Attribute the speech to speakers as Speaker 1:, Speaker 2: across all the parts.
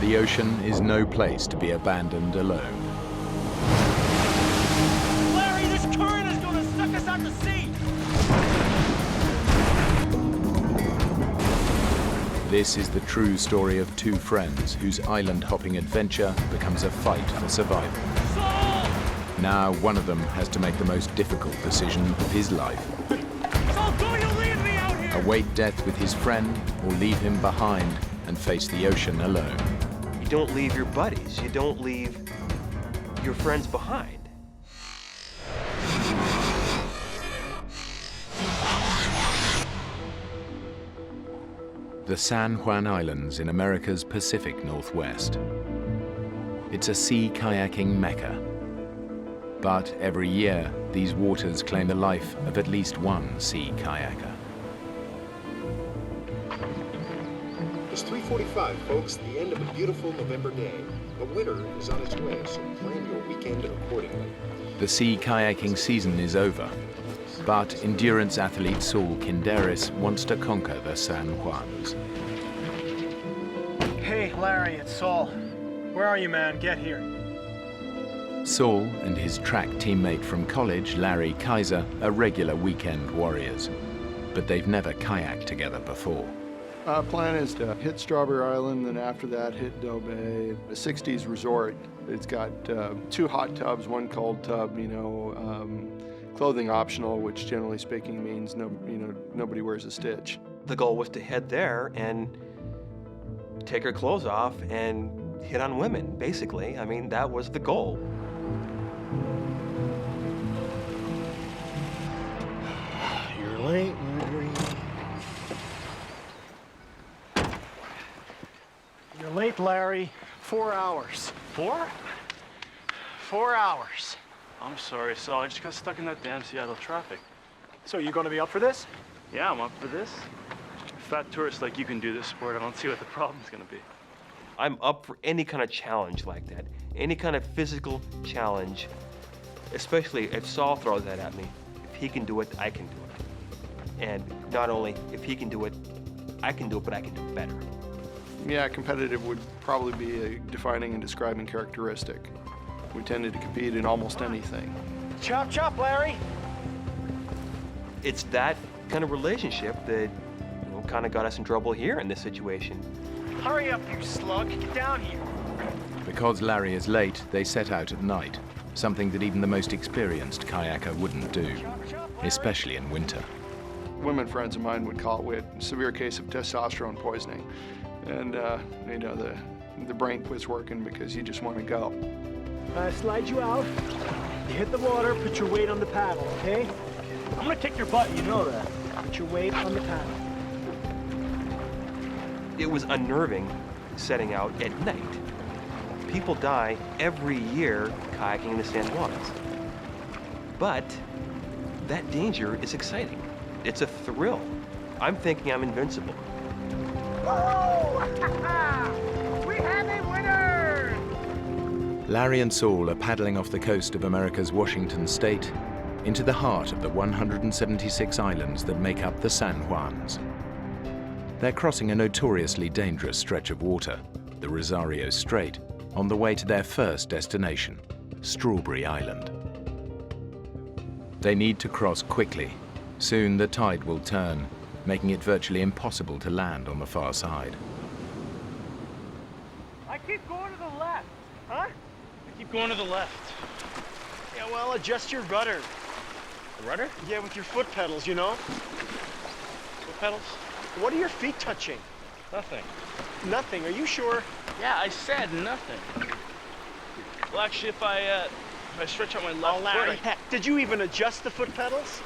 Speaker 1: The ocean is no place to be abandoned alone.
Speaker 2: Larry, this current is going to suck us out to sea!
Speaker 1: This is the true story of two friends whose island-hopping adventure becomes a fight for survival.
Speaker 2: Saul!
Speaker 1: Now one of them has to make the most difficult decision of his life.
Speaker 2: Saul, don't you leave me out here!
Speaker 1: Await death with his friend or leave him behind and face the ocean alone.
Speaker 3: You don't leave your buddies. You don't leave your friends behind.
Speaker 1: The San Juan Islands in America's Pacific Northwest. It's a sea kayaking mecca. But every year, these waters claim the life of at least one sea kayaker.
Speaker 4: It's 3:45, folks, the end of a beautiful November day. But winter is on its way, so plan your weekend accordingly.
Speaker 1: The sea kayaking season is over, but endurance athlete Saul Kinderis wants to conquer the San Juans.
Speaker 2: Hey, Larry, it's Saul. Where are you, man? Get here.
Speaker 1: Saul and his track teammate from college, Larry Kaiser, are regular weekend warriors, but they've never kayaked together before.
Speaker 5: Plan is to hit Strawberry Island, and after that hit Doe Bay, a 60s resort. It's got 2 hot tubs, 1 cold tub, clothing optional, which generally speaking means nobody wears a stitch.
Speaker 3: The goal was to head there and take her clothes off and hit on women, basically. I mean, that was the goal.
Speaker 2: You're late, Larry. You're late, Larry. 4 hours.
Speaker 6: 4?
Speaker 2: 4 hours.
Speaker 6: I'm sorry, Saul. I just got stuck in that damn Seattle traffic.
Speaker 2: So you gonna be up for this?
Speaker 6: Yeah, I'm up for this. Fat tourist like you can do this sport. I don't see what the problem's gonna be.
Speaker 3: I'm up for any kind of challenge like that. Any kind of physical challenge, especially if Saul throws that at me. If he can do it, I can do it. And not only if he can do it, I can do it, but I can do it better.
Speaker 5: Yeah, competitive would probably be a defining and describing characteristic. We tended to compete in almost anything.
Speaker 2: Chop, chop, Larry.
Speaker 3: It's that kind of relationship that kind of got us in trouble here in this situation.
Speaker 2: Hurry up, you slug. Get down here.
Speaker 1: Because Larry is late, they set out at night, something that even the most experienced kayaker wouldn't do, especially in winter.
Speaker 5: Women friends of mine would call it, we had a severe case of testosterone poisoning. And, the brain quits working because you just want to go.
Speaker 2: Slide you out. You hit the water, put your weight on the paddle, okay? I'm gonna kick your butt, you know that. Put your weight on the paddle.
Speaker 3: It was unnerving setting out at night. People die every year kayaking in the San Juans. But that danger is exciting. It's a thrill. I'm thinking I'm invincible.
Speaker 2: We have a winner!
Speaker 1: Larry and Saul are paddling off the coast of America's Washington state into the heart of the 176 islands that make up the San Juans. They're crossing a notoriously dangerous stretch of water, the Rosario Strait, on the way to their first destination, Strawberry Island. They need to cross quickly. Soon the tide will turn, making it virtually impossible to land on the far side.
Speaker 2: I keep going to the left. Huh?
Speaker 6: I keep going to the left.
Speaker 2: Yeah, well, adjust your rudder.
Speaker 6: The rudder?
Speaker 2: Yeah, with your foot pedals, you know?
Speaker 6: Foot pedals?
Speaker 2: What are your feet touching?
Speaker 6: Nothing.
Speaker 2: Nothing, are you sure?
Speaker 6: Yeah, I said nothing. Well, actually, if I stretch out my left
Speaker 2: Oh, Larry,
Speaker 6: foot,
Speaker 2: heck, did you even adjust the foot pedals?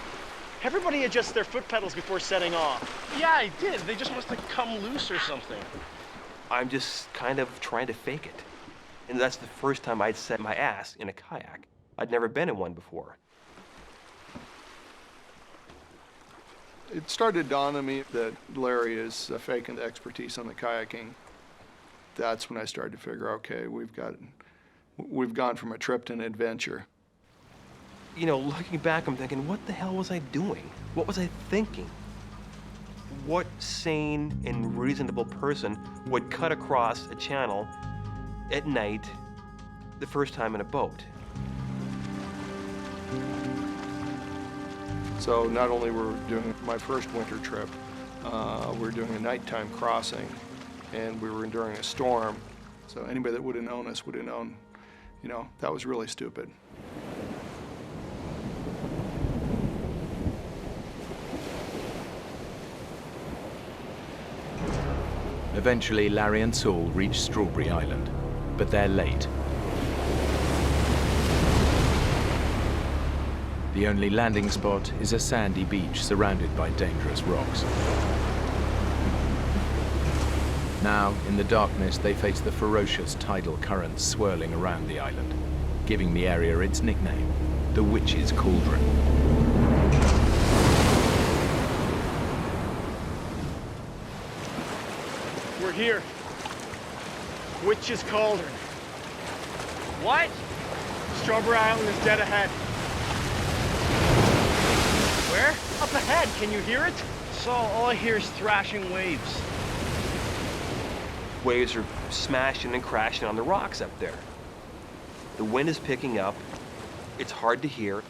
Speaker 2: Everybody adjusts their foot pedals before setting off.
Speaker 6: Yeah, I did. They just must have come loose or something.
Speaker 3: I'm just kind of trying to fake it. And that's the first time I'd set my ass in a kayak. I'd never been in one before.
Speaker 5: It started to dawn on me that Larry is faking the expertise on the kayaking. That's when I started to figure, okay, we've gone from a trip to an adventure.
Speaker 3: You know, looking back, I'm thinking, what the hell was I doing? What was I thinking? What sane and reasonable person would cut across a channel at night, the first time in a boat.
Speaker 5: So not only were we doing my first winter trip, we were doing a nighttime crossing, and we were enduring a storm. So anybody that would have known us would have known, you know, that was really stupid.
Speaker 1: Eventually, Larry and Saul reach Strawberry Island, but they're late. The only landing spot is a sandy beach surrounded by dangerous rocks. Now, in the darkness, they face the ferocious tidal currents swirling around the island, giving the area its nickname, the Witch's Cauldron.
Speaker 2: We're here. Witch's Cauldron.
Speaker 6: What?
Speaker 2: Strawberry Island is dead ahead.
Speaker 6: Where?
Speaker 2: Up ahead, can you hear it?
Speaker 6: Saul, all I hear is thrashing waves.
Speaker 3: Waves are smashing and crashing on the rocks up there. The wind is picking up. It's hard to hear.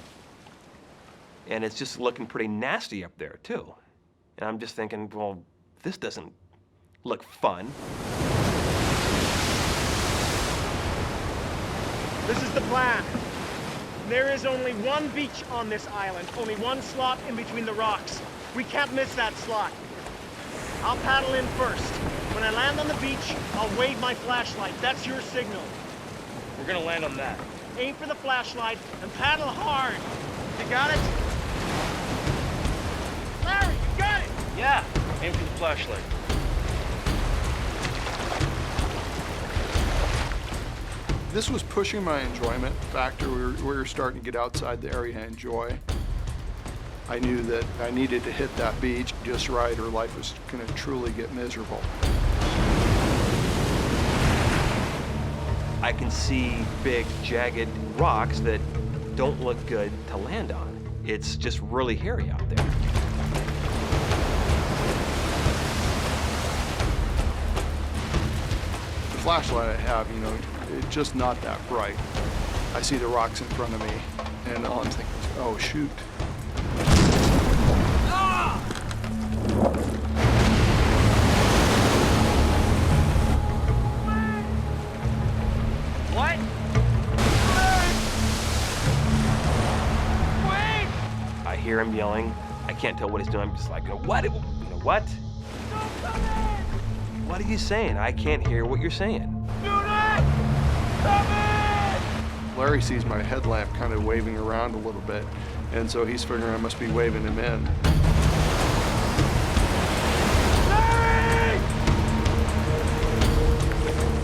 Speaker 3: And it's just looking pretty nasty up there, too. And I'm just thinking, well, this doesn't look fun.
Speaker 2: This is the plan. There is only one beach on this island, only one slot in between the rocks. We can't miss that slot. I'll paddle in first. When I land on the beach, I'll wave my flashlight. That's your signal.
Speaker 6: We're gonna land on that.
Speaker 2: Aim for the flashlight and paddle hard. You got it? Larry, you got it!
Speaker 6: Yeah, aim for the flashlight.
Speaker 5: This was pushing my enjoyment factor. We were starting to get outside the area I enjoy. I knew that I needed to hit that beach just right or life was going to truly get miserable.
Speaker 3: I can see big, jagged rocks that don't look good to land on. It's just really hairy out there.
Speaker 5: The flashlight I have, you know, it's just not that bright. I see the rocks in front of me, and all I'm thinking is, oh, shoot.
Speaker 6: What?
Speaker 3: I hear him yelling. I can't tell what he's doing. I'm just like, what? You know, what? What are you saying? I can't hear what you're saying.
Speaker 5: Larry sees my headlamp kind of waving around a little bit, and so he's figuring I must be waving him in.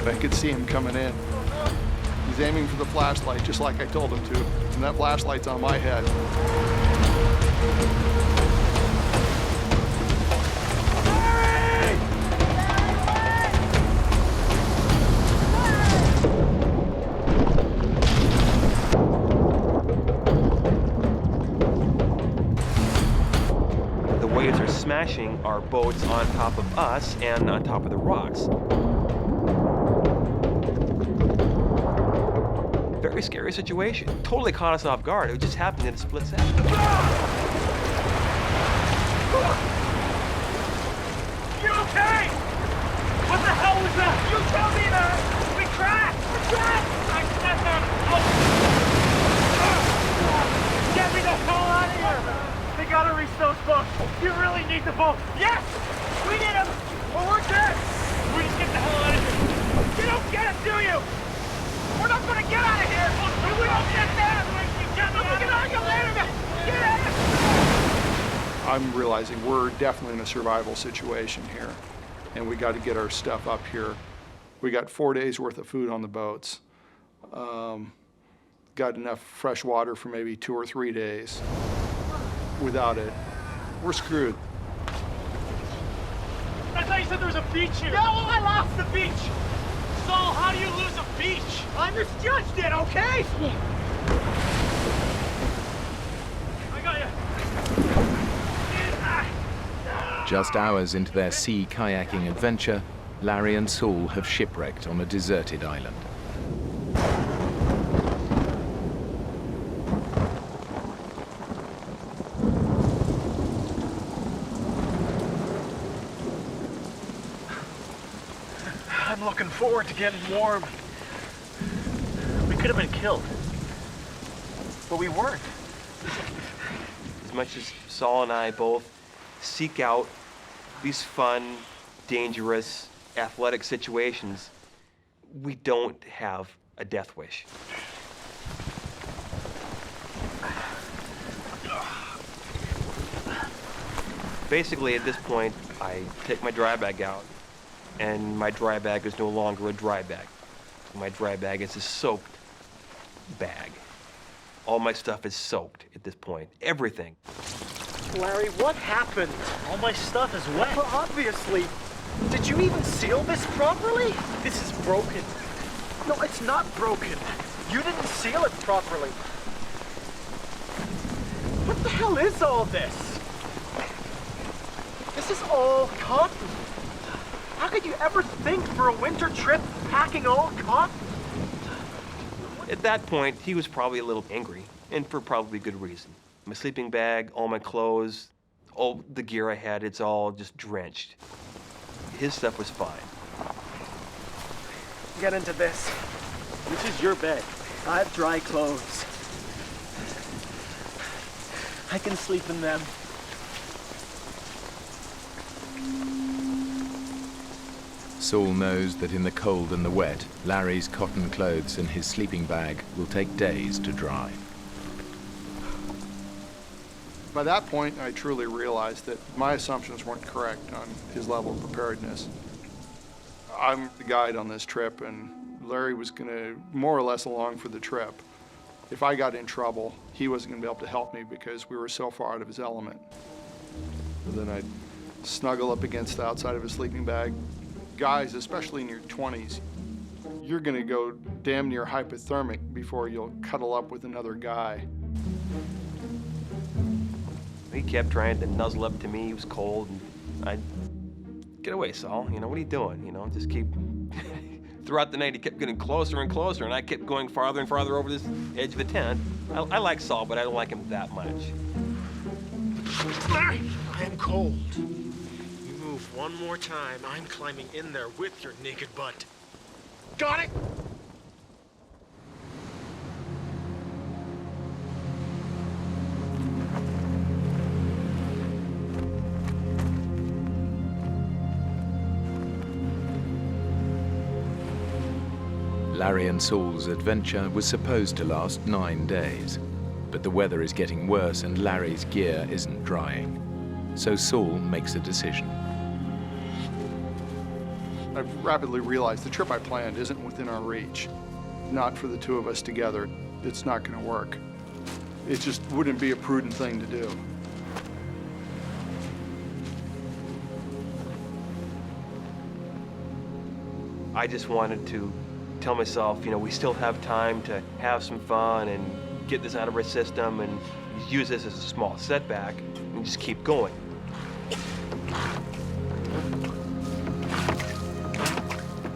Speaker 5: I could see him coming in. He's aiming for the flashlight, just like I told him to, and that flashlight's on my head.
Speaker 3: The waves are smashing our boats on top of us and on top of the rocks. Very scary situation. Totally caught us off guard. It just happened in a split second.
Speaker 2: You okay? What the hell was that? You tell me that! We crashed! We crashed! Get me the hell out of here! They gotta reach those boats. You really need the boat. Yes! We need them! Or we're dead! We just get the hell out of here. You don't get it, do you? We're not gonna get out of here! If we don't get there! Get out of your land! Get out!
Speaker 5: I'm realizing we're definitely in a survival situation here, and we got to get our stuff up here. We got 4 days worth of food on the boats. Got enough fresh water for maybe 2 or 3 days. Without it, we're screwed.
Speaker 2: I thought you said there was a beach here. Yeah, well, I lost the beach. Saul, how do you lose a beach? I misjudged it, okay? I got you.
Speaker 1: Just hours into their sea kayaking adventure, Larry and Saul have shipwrecked on a deserted island.
Speaker 2: I'm looking forward to getting warm. We could have been killed, but we weren't.
Speaker 3: As much as Saul and I both seek out these fun, dangerous, athletic situations, we don't have a death wish. Basically, at this point, I take my dry bag out, and my dry bag is no longer a dry bag. My dry bag is a soaked bag. All my stuff is soaked at this point. Everything.
Speaker 2: Larry, what happened? All my stuff is wet. Well, obviously. Did you even seal this properly? This is broken. No, it's not broken. You didn't seal it properly. What the hell is all this? This is all cotton. How could you ever think for a winter trip packing all cotton?
Speaker 3: At that point, he was probably a little angry, and for probably good reason. My sleeping bag, all my clothes, all the gear I had, it's all just drenched. His stuff was fine.
Speaker 2: Get into this. This is your bed. I have dry clothes. I can sleep in them.
Speaker 1: Saul knows that in the cold and the wet, Larry's cotton clothes and his sleeping bag will take days to dry.
Speaker 5: By that point, I truly realized that my assumptions weren't correct on his level of preparedness. I'm the guide on this trip, and Larry was going to more or less along for the trip. If I got in trouble, he wasn't going to be able to help me because we were so far out of his element. And then I'd snuggle up against the outside of his sleeping bag. Guys, especially in your 20s, you're going to go damn near hypothermic before you'll cuddle up with another guy.
Speaker 3: He kept trying to nuzzle up to me. He was cold, and I'd get away, Saul. You know, what are you doing? You know, just keep... Throughout the night, he kept getting closer and closer, and I kept going farther and farther over this edge of the tent. I like Saul, but I don't like him that much.
Speaker 2: Larry, I am cold. You move one more time, I'm climbing in there with your naked butt. Got it?
Speaker 1: Larry and Saul's adventure was supposed to last 9 days, but the weather is getting worse and Larry's gear isn't drying. So Saul makes a decision.
Speaker 5: I've rapidly realized the trip I planned isn't within our reach. Not for the two of us together. It's not going to work. It just wouldn't be a prudent thing to do.
Speaker 3: I just wanted to tell myself, you know, we still have time to have some fun and get this out of our system and use this as a small setback and just keep going.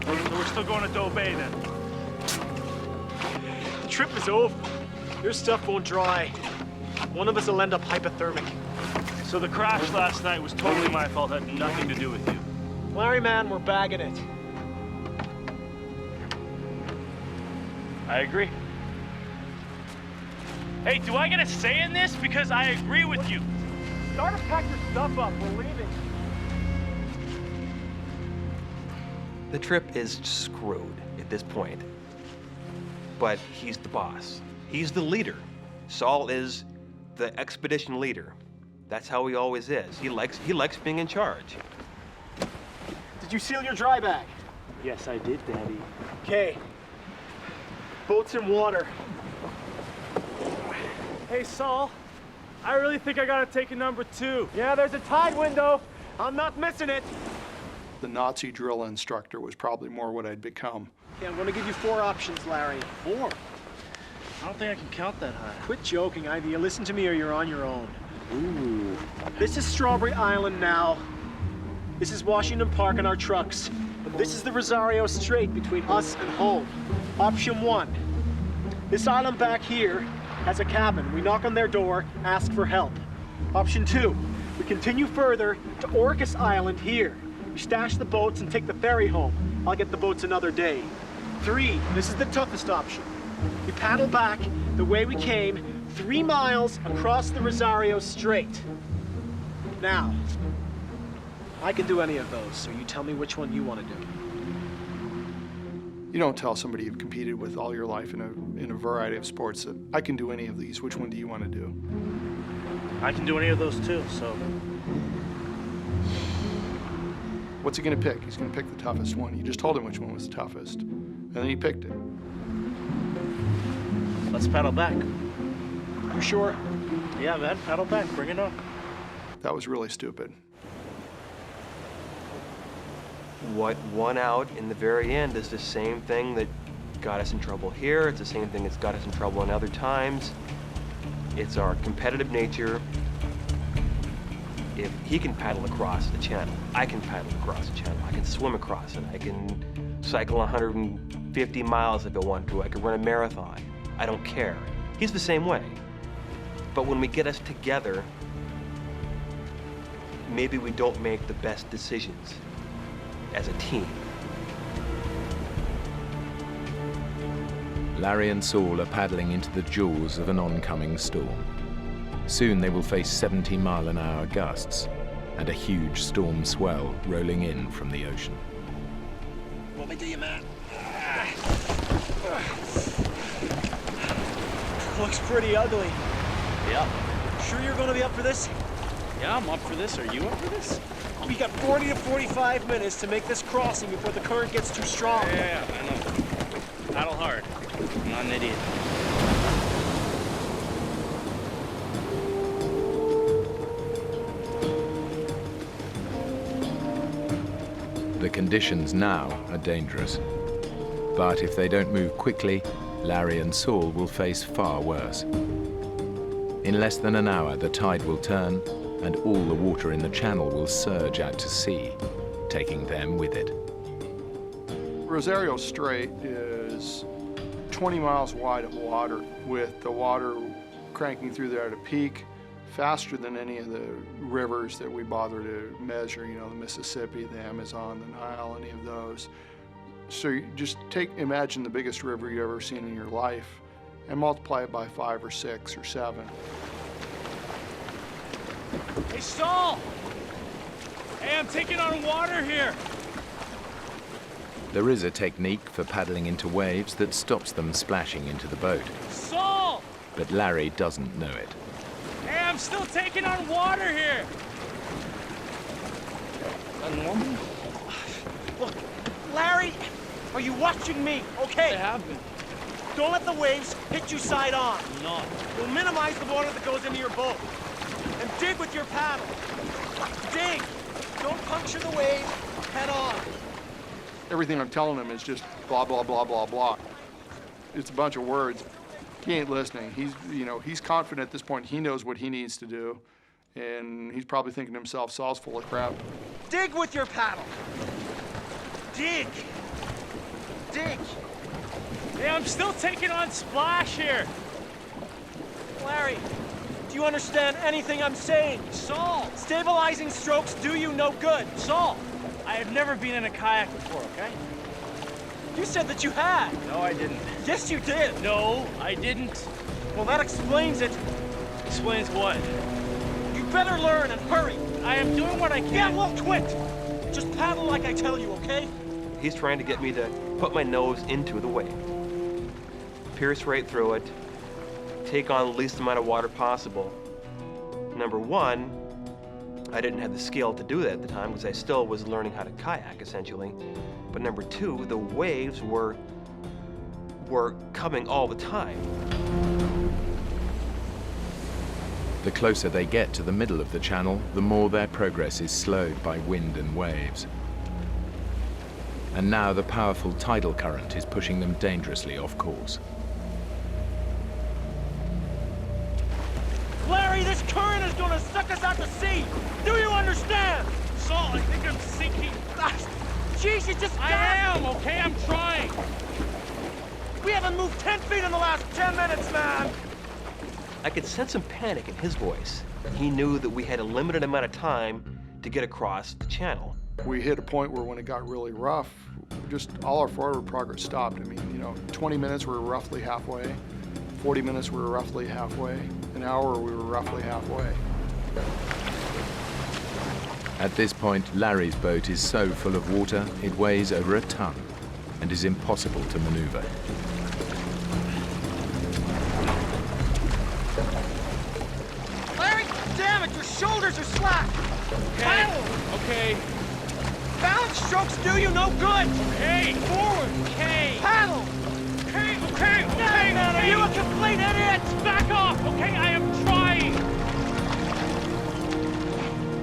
Speaker 2: So we're still going to Doe Bay then? The trip is over. Your stuff won't dry. One of us will end up hypothermic.
Speaker 6: So the crash last night was totally my fault, had nothing to do with you.
Speaker 2: Larry, man, we're bagging it.
Speaker 6: I agree. Hey, do I get a say in this? Because I agree with you.
Speaker 2: Start to pack your stuff up. We're leaving.
Speaker 3: The trip is screwed at this point. But he's the boss. He's the leader. Saul is the expedition leader. That's how he always is. He likes being in charge.
Speaker 2: Did you seal your dry bag?
Speaker 6: Yes, I did, Daddy.
Speaker 2: Okay. Boat's in water.
Speaker 6: Hey, Saul, I really think I gotta take a number 2.
Speaker 2: Yeah, there's a tide window. I'm not missing it.
Speaker 5: The Nazi drill instructor was probably more what I'd become.
Speaker 2: Okay, I'm gonna give you 4 options, Larry. 4?
Speaker 6: I don't think I can count that high.
Speaker 2: Quit joking. Either you listen to me or you're on your own.
Speaker 6: Ooh.
Speaker 2: This is Strawberry Island now. This is Washington Park and our trucks. This is the Rosario Strait between us and home. Option 1. This island back here has a cabin. We knock on their door, ask for help. Option 2. We continue further to Orcas Island here. We stash the boats and take the ferry home. I'll get the boats another day. 3. This is the toughest option. We paddle back the way we came, 3 miles across the Rosario Strait. Now, I can do any of those, so you tell me which one you want to do.
Speaker 5: You don't tell somebody you've competed with all your life in a variety of sports that I can do any of these. Which one do you want to do?
Speaker 6: I can do any of those too, so.
Speaker 5: What's he going to pick? He's going to pick the toughest one. You just told him which one was the toughest, and then he picked it.
Speaker 6: Let's paddle back.
Speaker 2: You sure?
Speaker 6: Yeah, man, paddle back, bring it on.
Speaker 5: That was really stupid.
Speaker 3: What won out in the very end is the same thing that got us in trouble here. It's the same thing that's got us in trouble in other times. It's our competitive nature. If he can paddle across the channel, I can paddle across the channel. I can swim across it. I can cycle 150 miles if I want to. I can run a marathon. I don't care. He's the same way. But when we get us together, maybe we don't make the best decisions as a team.
Speaker 1: Larry and Saul are paddling into the jaws of an oncoming storm. Soon they will face 70-mile-an-hour gusts and a huge storm swell rolling in from the ocean.
Speaker 2: Let me do you, man. Looks pretty ugly.
Speaker 6: Yeah.
Speaker 2: Sure you're gonna be up for this?
Speaker 6: Yeah, I'm up for this. Are you up for this?
Speaker 2: We got 40 to 45 minutes to make this crossing before the current gets too strong.
Speaker 6: Yeah, I know. Paddle hard. I'm not an idiot.
Speaker 1: The conditions now are dangerous. But if they don't move quickly, Larry and Saul will face far worse. In less than an hour, the tide will turn and all the water in the channel will surge out to sea, taking them with it.
Speaker 5: Rosario Strait is 20 miles wide of water, with the water cranking through there at a peak faster than any of the rivers that we bother to measure, you know, the Mississippi, the Amazon, the Nile, any of those. So you just imagine the biggest river you've ever seen in your life and multiply it by 5 or 6 or 7.
Speaker 6: Hey, Saul! Hey, I'm taking on water here.
Speaker 1: There is a technique for paddling into waves that stops them splashing into the boat.
Speaker 6: Saul!
Speaker 1: But Larry doesn't know it.
Speaker 6: Hey, I'm still taking on water here. Normal?
Speaker 2: Look, Larry, are you watching me? Okay.
Speaker 6: I have been.
Speaker 2: Don't let the waves hit you side on.
Speaker 6: Not.
Speaker 2: We'll minimize the water that goes into your boat. And dig with your paddle. Dig. Don't puncture the wave head on.
Speaker 5: Everything I'm telling him is just blah, blah, blah, blah, blah. It's a bunch of words. He ain't listening. He's confident at this point. He knows what he needs to do. And he's probably thinking to himself, Saul's full of crap.
Speaker 2: Dig with your paddle. Dig. Dig.
Speaker 6: Hey, I'm still taking on splash here.
Speaker 2: Larry, do you understand anything I'm saying?
Speaker 6: Saul!
Speaker 2: Stabilizing strokes do you no good.
Speaker 6: Saul! I have never been in a kayak before, okay?
Speaker 2: You said that you had.
Speaker 6: No, I didn't.
Speaker 2: Yes, you did.
Speaker 6: No, I didn't.
Speaker 2: Well, that explains it.
Speaker 6: Explains what?
Speaker 2: You better learn and hurry.
Speaker 6: I am doing what I can.
Speaker 2: Yeah, well, quit. Just paddle like I tell you, okay?
Speaker 3: He's trying to get me to put my nose into the wave, pierce right through it, take on the least amount of water possible. Number one, I didn't have the skill to do that at the time because I still was learning how to kayak, essentially. But number two, the waves were coming all the time.
Speaker 1: The closer they get to the middle of the channel, the more their progress is slowed by wind and waves. And now the powerful tidal current is pushing them dangerously off course.
Speaker 2: Larry, this current is gonna suck us out to sea. Do you understand?
Speaker 6: Saul, I think I'm sinking.
Speaker 2: Jeez, you just
Speaker 6: I am, okay? I'm trying.
Speaker 2: We haven't moved 10 feet in the last 10 minutes, man!
Speaker 3: I could sense some panic in his voice. He knew that we had a limited amount of time to get across the channel.
Speaker 5: We hit a point where when it got really rough, just all our forward progress stopped. I mean, 20 minutes we were roughly halfway, 40 minutes we were roughly halfway, an hour we were roughly halfway.
Speaker 1: At this point, Larry's boat is so full of water, it weighs over a ton and is impossible to maneuver.
Speaker 2: Larry, damn it, your shoulders are slack! Paddle!
Speaker 6: Okay.
Speaker 2: Balance strokes do you no good!
Speaker 6: Hey, forward. Okay.
Speaker 2: Paddle!
Speaker 6: Okay.
Speaker 2: You a complete idiot!
Speaker 6: Back off, okay? I am trying.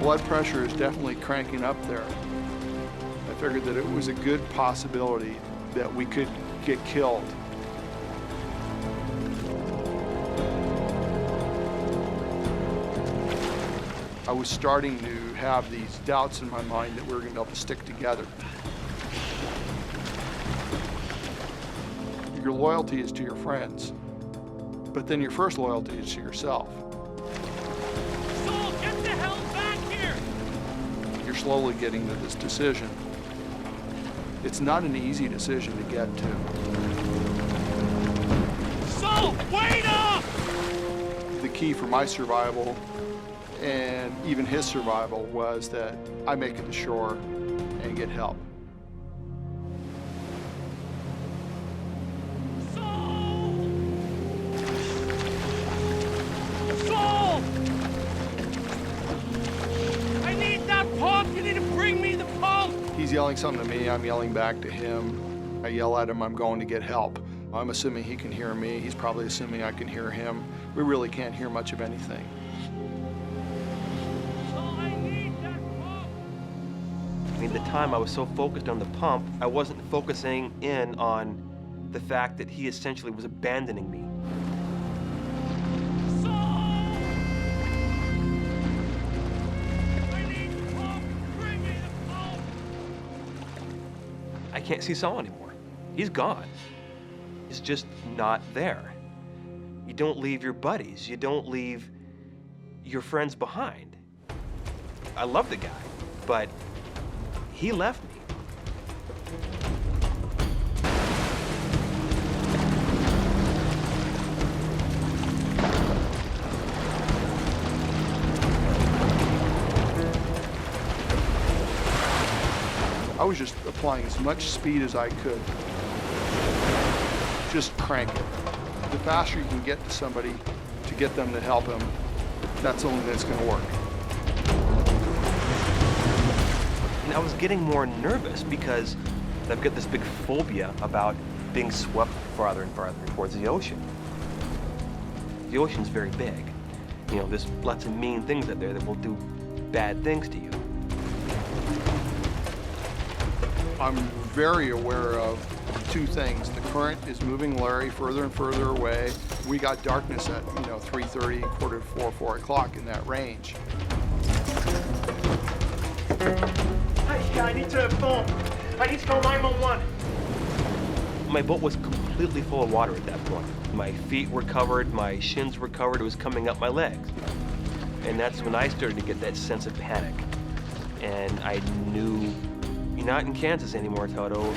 Speaker 5: Blood pressure is definitely cranking up there. I figured that it was a good possibility that we could get killed. I was starting to have these doubts in my mind that we were going to be able to stick together. Your loyalty is to your friends, but then your first loyalty is to yourself.
Speaker 6: Soul, get the hell back here.
Speaker 5: You're slowly getting to this decision. It's not an easy decision to get to.
Speaker 6: Soul, wait up!
Speaker 5: The key for my survival and even his survival was that I make it to shore and get help.
Speaker 6: Soul! I need that pump! You need to bring me the pump!
Speaker 5: He's yelling something to me, I'm yelling back to him. I yell at him, I'm going to get help. I'm assuming he can hear me, he's probably assuming I can hear him. We really can't hear much of anything.
Speaker 6: I need that pump!
Speaker 3: I mean, the time I was so focused on the pump, I wasn't focusing in on the fact that he essentially was abandoning me. I can't see Saul anymore. He's gone. He's just not there. You don't leave your buddies. You don't leave your friends behind. I love the guy, but he left me.
Speaker 5: I was just applying as much speed as I could. Just crank it. The faster you can get to somebody to get them to help him, that's the only thing that's going to work.
Speaker 3: And I was getting more nervous because I've got this big phobia about being swept farther and farther towards the ocean. The ocean's very big. There's lots of mean things out there that will do bad things to you.
Speaker 5: I'm very aware of two things. The current is moving Larry further and further away. We got darkness at 3:30, quarter to 4, 4 o'clock in that range.
Speaker 2: Hey, I need to phone. I need to call 911.
Speaker 3: My boat was completely full of water at that point. My feet were covered, my shins were covered, it was coming up my legs. And that's when I started to get that sense of panic. And I knew, you're not in Kansas anymore, Toto.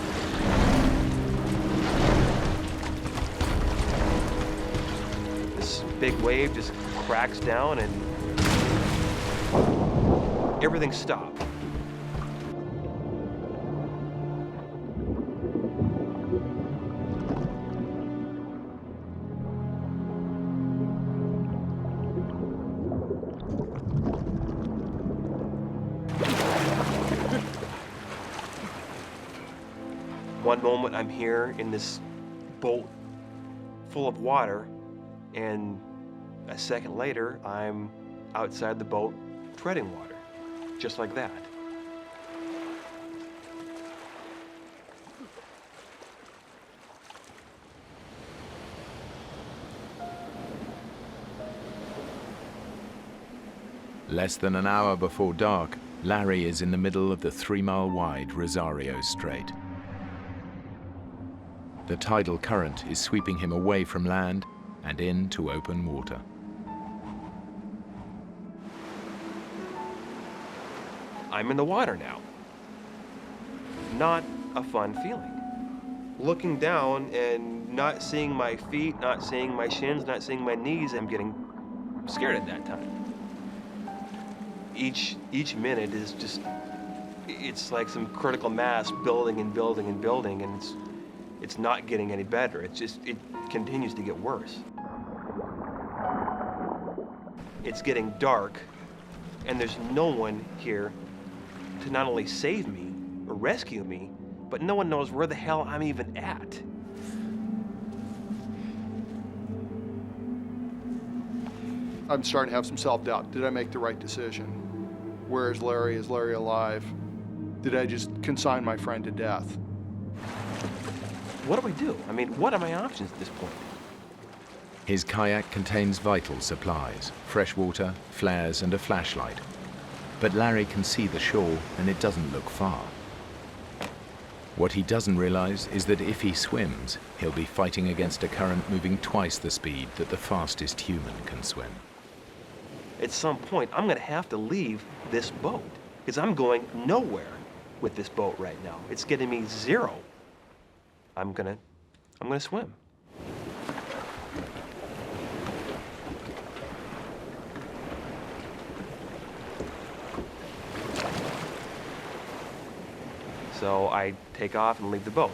Speaker 3: This big wave just cracks down and everything stopped. One moment I'm here in this boat full of water, and a second later I'm outside the boat treading water, just like that.
Speaker 1: Less than an hour before dark, Larry is in the middle of the 3-mile-wide Rosario Strait. The tidal current is sweeping him away from land and into open water.
Speaker 3: I'm in the water now. Not a fun feeling. Looking down and not seeing my feet, not seeing my shins, not seeing my knees, I'm getting scared at that time. Each minute is just, it's like some critical mass building and building and building, and it's not getting any better. It continues to get worse. It's getting dark, and there's no one here to not only save me or rescue me, but no one knows where the hell I'm even at.
Speaker 5: I'm starting to have some self-doubt. Did I make the right decision? Where is Larry? Is Larry alive? Did I just consign my friend to death?
Speaker 3: What do we do? I mean, what are my options at this point?
Speaker 1: His kayak contains vital supplies, fresh water, flares, and a flashlight. But Larry can see the shore, and it doesn't look far. What he doesn't realize is that if he swims, he'll be fighting against a current moving twice the speed that the fastest human can swim.
Speaker 3: At some point, I'm gonna have to leave this boat, because I'm going nowhere with this boat right now. It's getting me zero. I'm gonna swim. So I take off and leave the boat.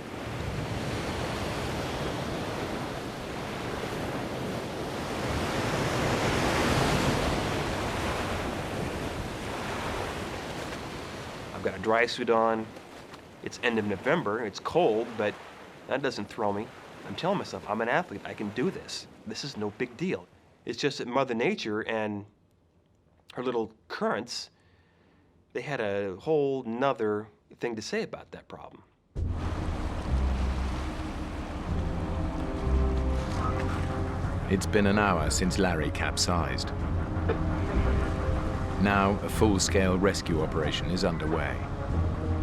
Speaker 3: I've got a dry suit on. It's end of November. It's cold, but that doesn't throw me. I'm telling myself, I'm an athlete. I can do this. This is no big deal. It's just that Mother Nature and her little currents, they had a whole nother thing to say about that problem.
Speaker 1: It's been an hour since Larry capsized. Now, a full-scale rescue operation is underway.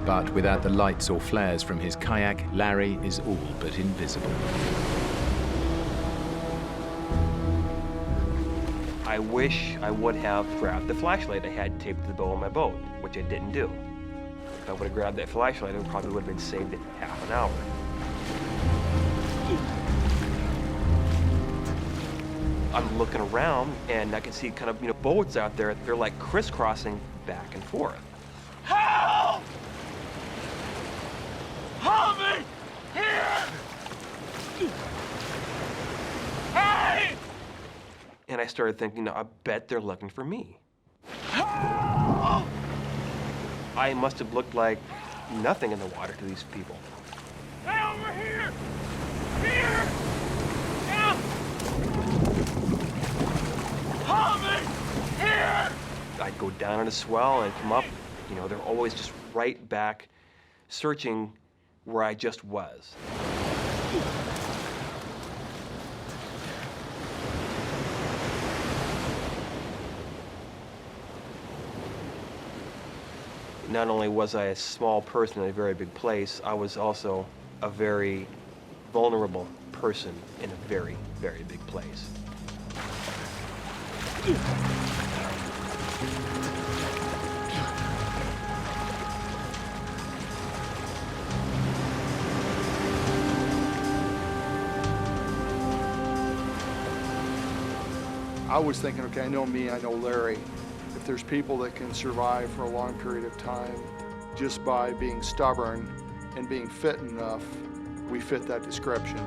Speaker 1: But without the lights or flares from his kayak, Larry is all but invisible.
Speaker 3: I wish I would have grabbed the flashlight I had taped to the bow of my boat, which I didn't do. If I would have grabbed that flashlight, it probably would have been saved in half an hour. I'm looking around, and I can see kind of, boats out there. They're like crisscrossing back and forth.
Speaker 2: Help! Help me! Here! Hey!
Speaker 3: And I started thinking, I bet they're looking for me.
Speaker 2: Help!
Speaker 3: I must have looked like nothing in the water to these people.
Speaker 2: Hey, over here! Here! Help! Help me! Here!
Speaker 3: I'd go down on a swell and come up. They're always just right back, searching where I just was. Not only was I a small person in a very big place, I was also a very vulnerable person in a very, very big place.
Speaker 5: I was thinking, okay, I know me, I know Larry. If there's people that can survive for a long period of time just by being stubborn and being fit enough, we fit that description.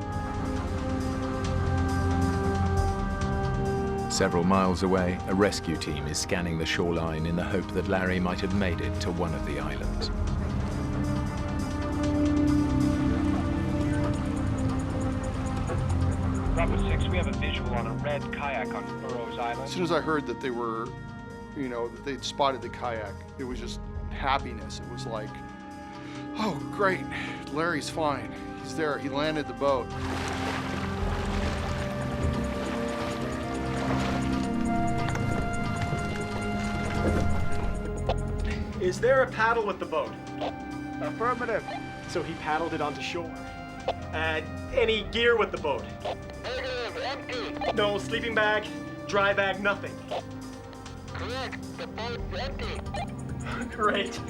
Speaker 1: Several miles away, a rescue team is scanning the shoreline in the hope that Larry might have made it to one of the islands.
Speaker 7: Bravo 6, we have a visual on a red kayak on Burroughs Island.
Speaker 5: As soon as I heard that they were, that they'd spotted the kayak, it was just happiness. It was like, oh, great, Larry's fine. He's there, he landed the boat.
Speaker 2: Is there a paddle with the boat?
Speaker 8: Affirmative.
Speaker 2: So he paddled it onto shore. Any gear with the boat?
Speaker 8: Negative. Empty.
Speaker 2: No sleeping bag, dry bag, nothing.
Speaker 8: Correct. The boat's empty.
Speaker 2: Great.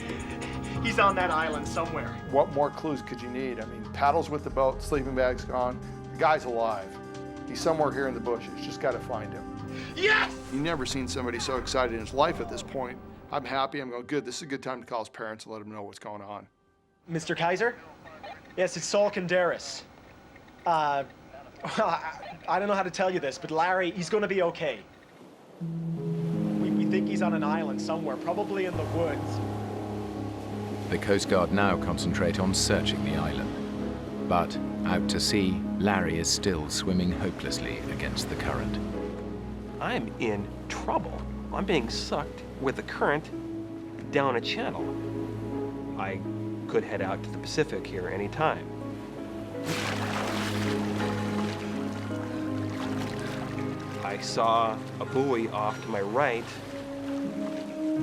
Speaker 2: He's on that island somewhere.
Speaker 5: What more clues could you need? I mean, paddles with the boat, sleeping bag's gone. The guy's alive. He's somewhere here in the bushes. Just got to find him.
Speaker 2: Yes!
Speaker 5: You've never seen somebody so excited in his life at this point. I'm happy. I'm going, good. This is a good time to call his parents and let them know what's going on.
Speaker 2: Mr. Kaiser? Yes, it's Saul Kandaris. Well, I don't know how to tell you this, but Larry, he's going to be okay. We think he's on an island somewhere, probably in the woods.
Speaker 1: The Coast Guard now concentrate on searching the island. But out to sea, Larry is still swimming hopelessly against the current.
Speaker 3: I'm in trouble. I'm being sucked with the current down a channel. I could head out to the Pacific here any time. I saw a buoy off to my right.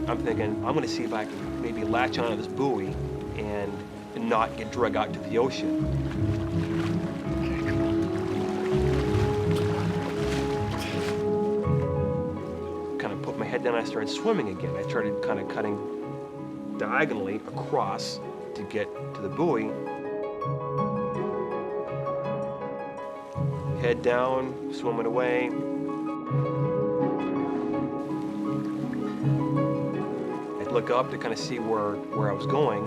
Speaker 3: I'm thinking, I'm gonna see if I can maybe latch onto this buoy and not get dragged out to the ocean. Kind of put my head down, I started swimming again. I started kind of cutting diagonally across to get to the buoy. Head down, swimming away. I'd look up to kind of see where I was going.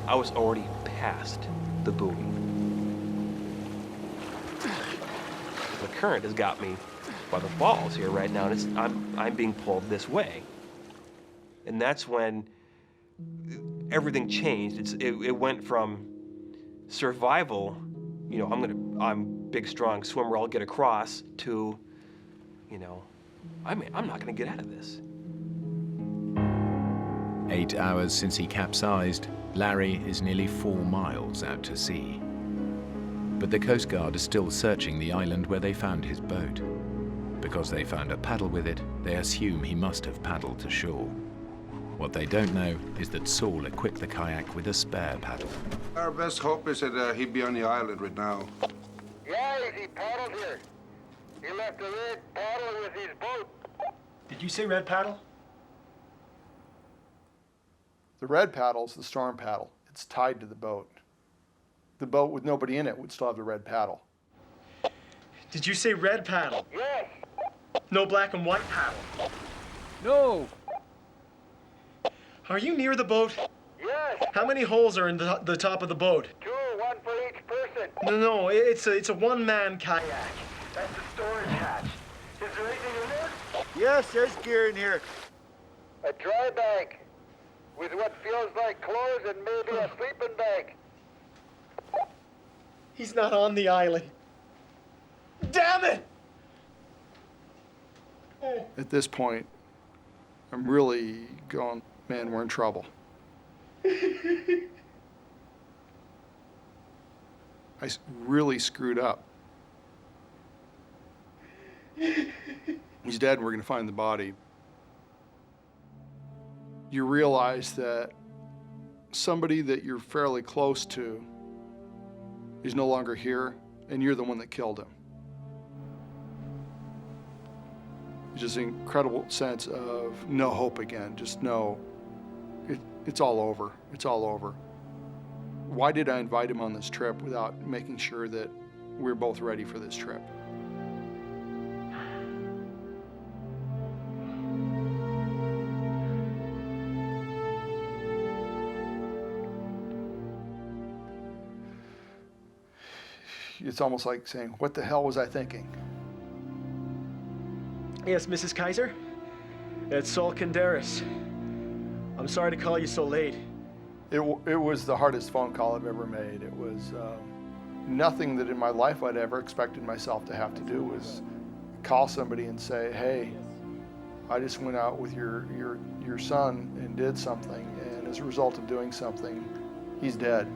Speaker 3: I was already past the buoy. The current has got me by the balls here right now, and I'm being pulled this way. And that's when everything changed. It went from survival, you know, I'm big, strong swimmer, I'll get across, to, you know, I'm not gonna get out of this.
Speaker 1: 8 hours since he capsized, Larry is nearly 4 miles out to sea. But the Coast Guard is still searching the island where they found his boat. Because they found a paddle with it, they assume he must have paddled to shore. What they don't know is that Saul equipped the kayak with a spare paddle.
Speaker 9: Our best hope is that he'd be on the island right now.
Speaker 8: Yeah, he paddled here. He left a red paddle with his boat.
Speaker 2: Did you say red paddle?
Speaker 5: The red paddle's the storm paddle. It's tied to the boat. The boat with nobody in it would still have the red paddle.
Speaker 2: Did you say red paddle?
Speaker 8: Yes.
Speaker 2: No black and white paddle?
Speaker 8: No.
Speaker 2: Are you near the boat?
Speaker 8: Yes.
Speaker 2: How many holes are in the top of the boat?
Speaker 8: 2, 1 for each person.
Speaker 2: No, it's a one-man kayak. That's the storage hatch. Is there anything in there?
Speaker 8: Yes, there's gear in here. A dry bag with what feels like clothes and maybe a sleeping bag.
Speaker 2: He's not on the island. Damn it!
Speaker 5: At this point, I'm really going, man, we're in trouble. I really screwed up. He's dead and we're gonna find the body. You realize that somebody that you're fairly close to is no longer here, and you're the one that killed him. It's just an incredible sense of no hope again, just no, it's all over, it's all over. Why did I invite him on this trip without making sure that we're both ready for this trip? It's almost like saying, what the hell was I thinking?
Speaker 2: Yes, Mrs. Kaiser? It's Saul Kandaris. I'm sorry to call you so late.
Speaker 5: It was the hardest phone call I've ever made. It was nothing that in my life I'd ever expected myself to have to do was call somebody and say, hey, I just went out with your son and did something, and as a result of doing something, he's dead.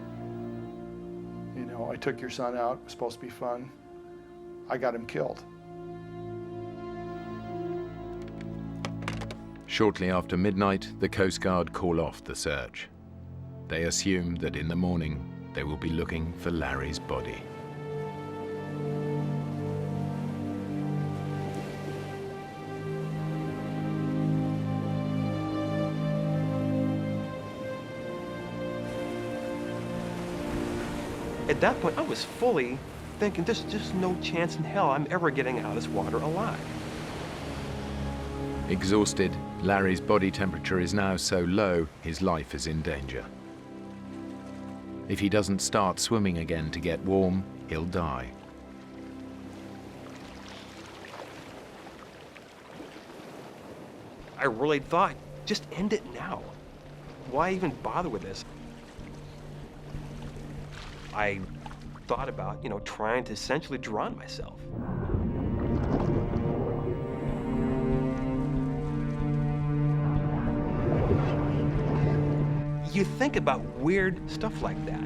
Speaker 5: You know, I took your son out, it was supposed to be fun. I got him killed.
Speaker 1: Shortly after midnight, the Coast Guard call off the search. They assume that in the morning, they will be looking for Larry's body.
Speaker 3: At that point, I was fully thinking, there's just no chance in hell I'm ever getting out of this water alive.
Speaker 1: Exhausted, Larry's body temperature is now so low, his life is in danger. If he doesn't start swimming again to get warm, he'll die.
Speaker 3: I really thought, just end it now. Why even bother with this? I thought about, trying to essentially drown myself. You think about weird stuff like that.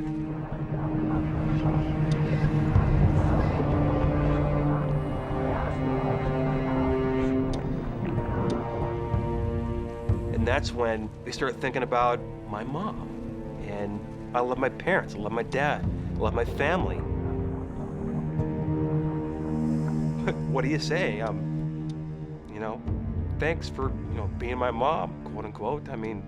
Speaker 3: And that's when we start thinking about my mom. And I love my parents, I love my dad, I love my family. What do you say? Thanks for, being my mom, quote unquote. I mean,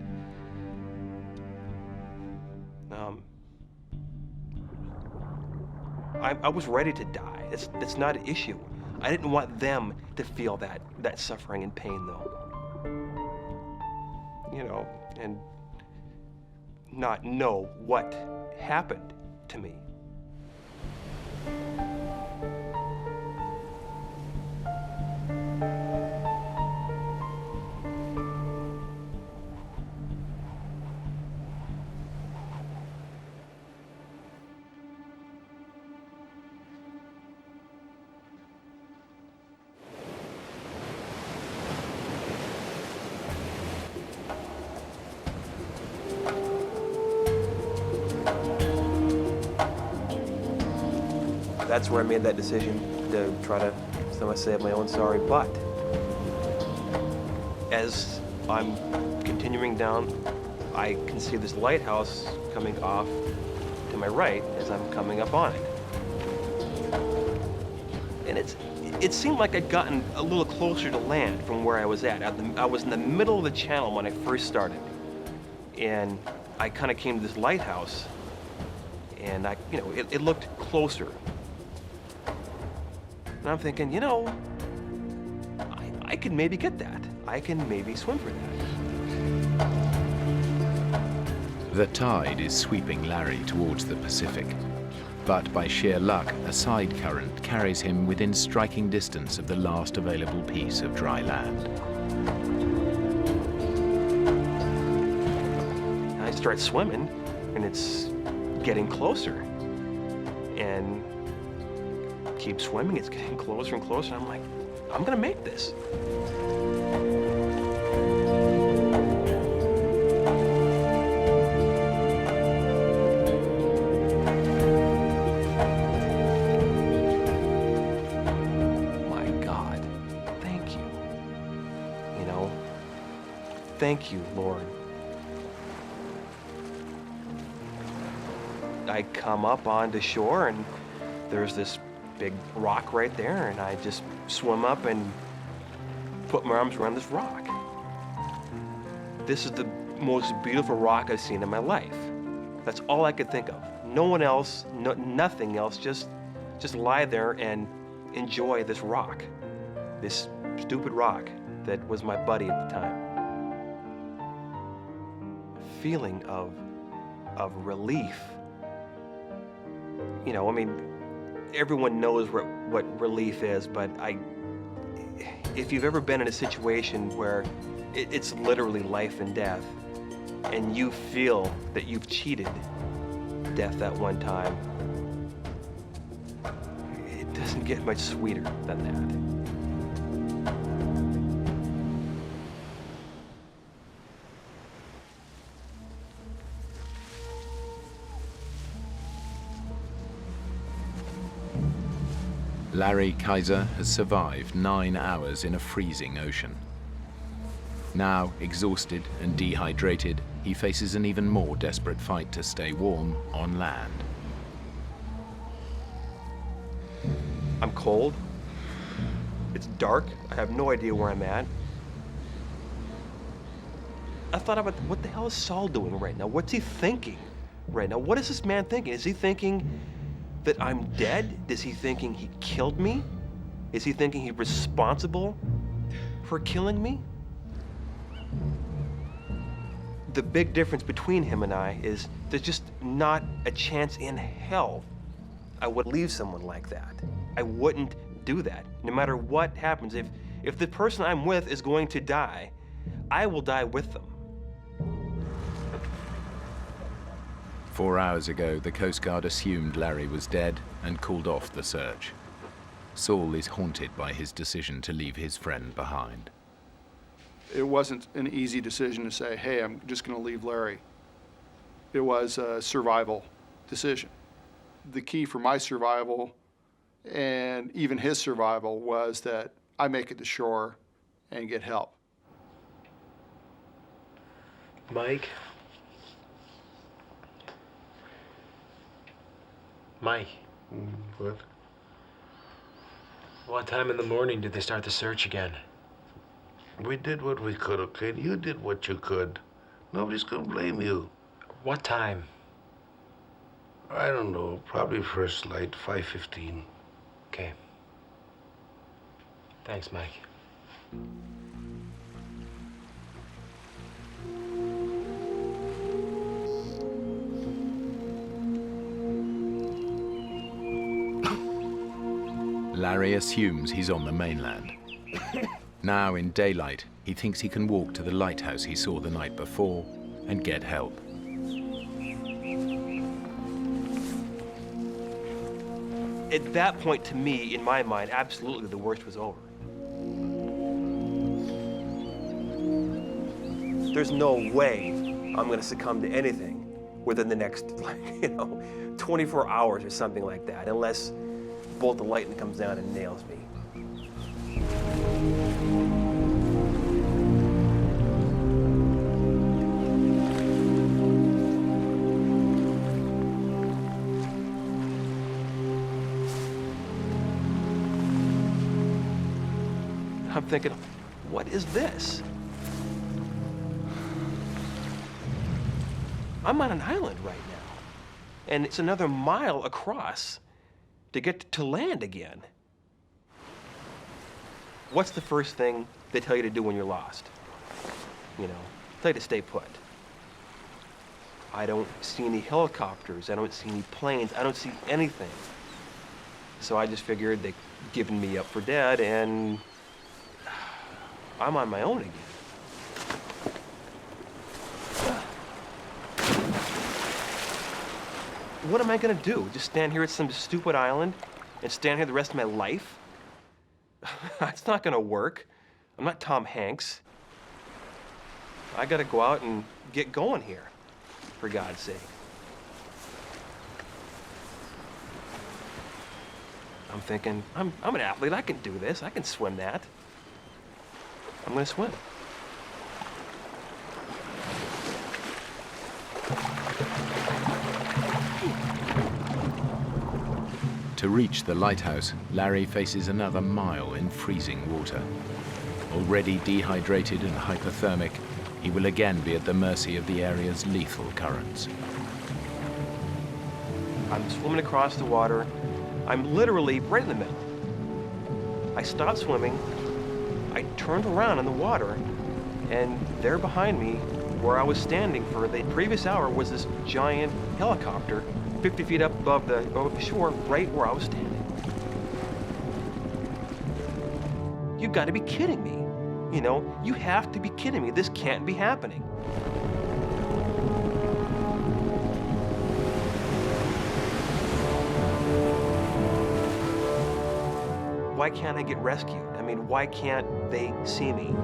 Speaker 3: I was ready to die. It's not an issue. I didn't want them to feel that suffering and pain, though. And not know what happened to me. That's where I made that decision to try to save my own sorry butt. As I'm continuing down, I can see this lighthouse coming off to my right as I'm coming up on it. And it seemed like I'd gotten a little closer to land from where I was at. I was in the middle of the channel when I first started. And I kind of came to this lighthouse, and it looked closer. And I'm thinking, I could maybe get that. I can maybe swim for that.
Speaker 1: The tide is sweeping Larry towards the Pacific. But by sheer luck, a side current carries him within striking distance of the last available piece of dry land.
Speaker 3: I start swimming, and it's getting closer. And keep swimming, it's getting closer and closer. I'm like, I'm gonna make this. My God, thank you. Thank you, Lord. I come up onto shore, and there's this big rock right there, and I just swim up and put my arms around this rock. This is the most beautiful rock I've seen in my life. That's all I could think of. No one else, nothing else, just lie there and enjoy this rock. This stupid rock that was my buddy at the time. A feeling of relief. Everyone knows what relief is, but if you've ever been in a situation where it's literally life and death, and you feel that you've cheated death that one time, it doesn't get much sweeter than that.
Speaker 1: Larry Kaiser has survived 9 hours in a freezing ocean. Now, exhausted and dehydrated, he faces an even more desperate fight to stay warm on land.
Speaker 3: I'm cold. It's dark. I have no idea where I'm at. I thought about what the hell is Saul doing right now? What's he thinking right now? What is this man thinking? Is he thinking that I'm dead? Is he thinking he killed me? Is he thinking he's responsible for killing me? The big difference between him and I is there's just not a chance in hell I would leave someone like that. I wouldn't do that, no matter what happens. If the person I'm with is going to die, I will die with them.
Speaker 1: 4 hours ago, the Coast Guard assumed Larry was dead and called off the search. Saul is haunted by his decision to leave his friend behind.
Speaker 5: It wasn't an easy decision to say, hey, I'm just going to leave Larry. It was a survival decision. The key for my survival and even his survival was that I make it to shore and get help.
Speaker 10: Mike? Mike?
Speaker 9: What?
Speaker 10: What time in the morning did they start the search again?
Speaker 9: We did what we could, okay? You did what you could. Nobody's gonna blame you.
Speaker 10: What time?
Speaker 9: I don't know, probably first light, 5:15.
Speaker 10: Okay. Thanks, Mike.
Speaker 1: Larry assumes he's on the mainland. Now in daylight, he thinks he can walk to the lighthouse he saw the night before and get help.
Speaker 3: At that point, to me, in my mind, absolutely the worst was over. There's no way I'm gonna succumb to anything within the next, 24 hours or something like that, unless a bolt of lightning comes down and nails me. I'm thinking, what is this? I'm on an island right now, and it's another mile across to get to land again. What's the first thing they tell you to do when you're lost? Tell you to stay put. I don't see any helicopters, I don't see any planes, I don't see anything. So I just figured they'd given me up for dead, and I'm on my own again. What am I gonna do? Just stand here at some stupid island and stand here the rest of my life? It's not gonna work. I'm not Tom Hanks. I gotta go out and get going here, for God's sake. I'm thinking, I'm an athlete, I can do this, I can swim that. I'm gonna swim.
Speaker 1: To reach the lighthouse, Larry faces another mile in freezing water. Already dehydrated and hypothermic, he will again be at the mercy of the area's lethal currents.
Speaker 3: I'm swimming across the water. I'm literally right in the middle. I stopped swimming, I turned around in the water, and there behind me, where I was standing for the previous hour, was this giant helicopter 50 feet up above the shore, right where I was standing. You've got to be kidding me. You have to be kidding me. This can't be happening. Why can't I get rescued? I mean, why can't they see me?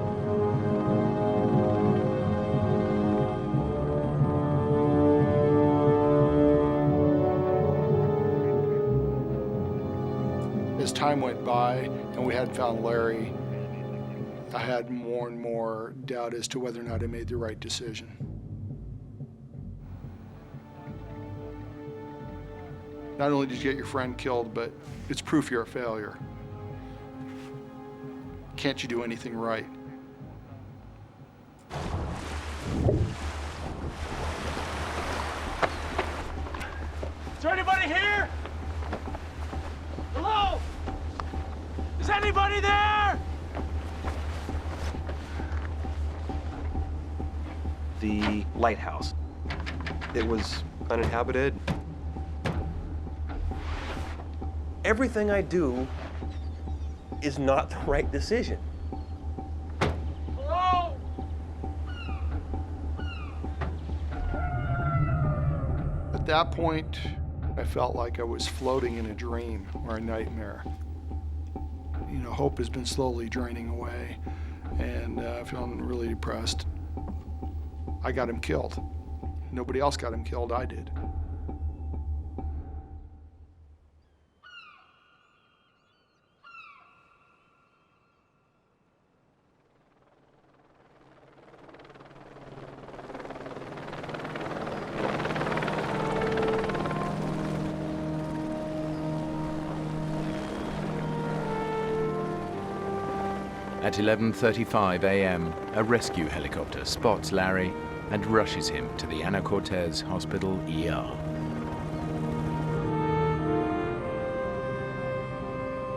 Speaker 5: As time went by and we hadn't found Larry, I had more and more doubt as to whether or not I made the right decision. Not only did you get your friend killed, but it's proof you're a failure. Can't you do anything right?
Speaker 2: Is there anybody here? Hello? Is anybody there?
Speaker 3: The lighthouse. It was uninhabited. Everything I do is not the right decision.
Speaker 2: Hello?
Speaker 5: At that point, I felt like I was floating in a dream or a nightmare. You know, hope has been slowly draining away, and feeling really depressed. I got him killed. Nobody else got him killed, I did.
Speaker 1: At 11:35 a.m., a rescue helicopter spots Larry and rushes him to the Ana Cortez Hospital ER.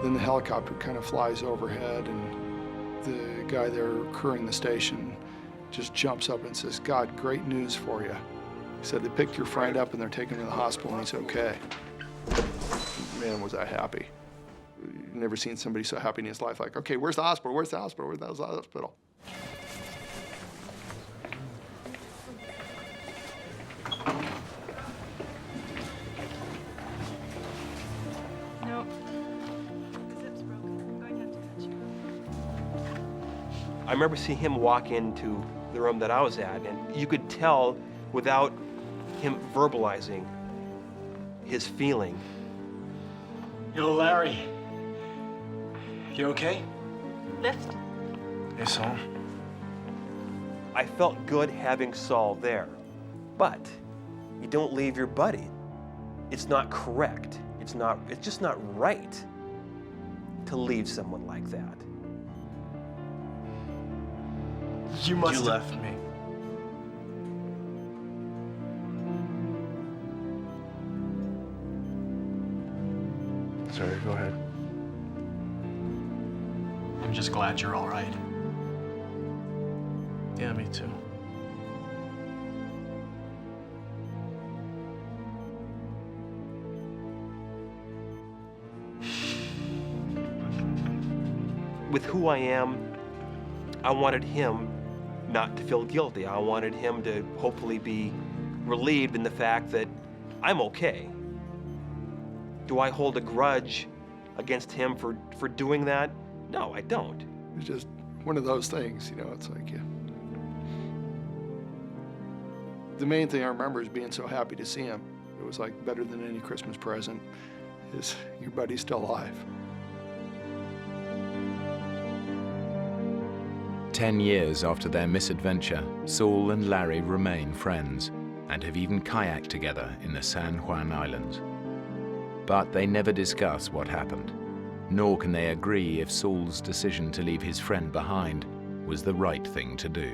Speaker 5: Then the helicopter kind of flies overhead, and the guy there crewing the station just jumps up and says, "God, great news for you." He said, "They picked your friend up and they're taking him to the hospital and he's okay." Man, was I happy. Never seen somebody so happy in his life, like, okay, where's the hospital? Where's the hospital? Where's the hospital?
Speaker 11: No, the zip's broken. I'm going to have to cut you.
Speaker 3: I remember seeing him walk into the room that I was at, and you could tell without him verbalizing his feeling.
Speaker 10: Yo, Larry. You okay?
Speaker 11: Lift.
Speaker 10: Yes, Saul.
Speaker 3: I felt good having Saul there, but you don't leave your buddy. It's not correct. It's just not right to leave someone like that.
Speaker 10: You left me.
Speaker 5: Sorry, go ahead.
Speaker 10: I'm just glad you're all right.
Speaker 6: Yeah, me too.
Speaker 3: With who I am, I wanted him not to feel guilty. I wanted him to hopefully be relieved in the fact that I'm okay. Do I hold a grudge against him for doing that? No, I don't.
Speaker 5: It's just one of those things, you know, it's like, yeah. The main thing I remember is being so happy to see him. It was like better than any Christmas present, is your buddy's still alive.
Speaker 1: 10 years after their misadventure, Saul and Larry remain friends and have even kayaked together in the San Juan Islands. But they never discuss what happened, nor can they agree if Saul's decision to leave his friend behind was the right thing to do.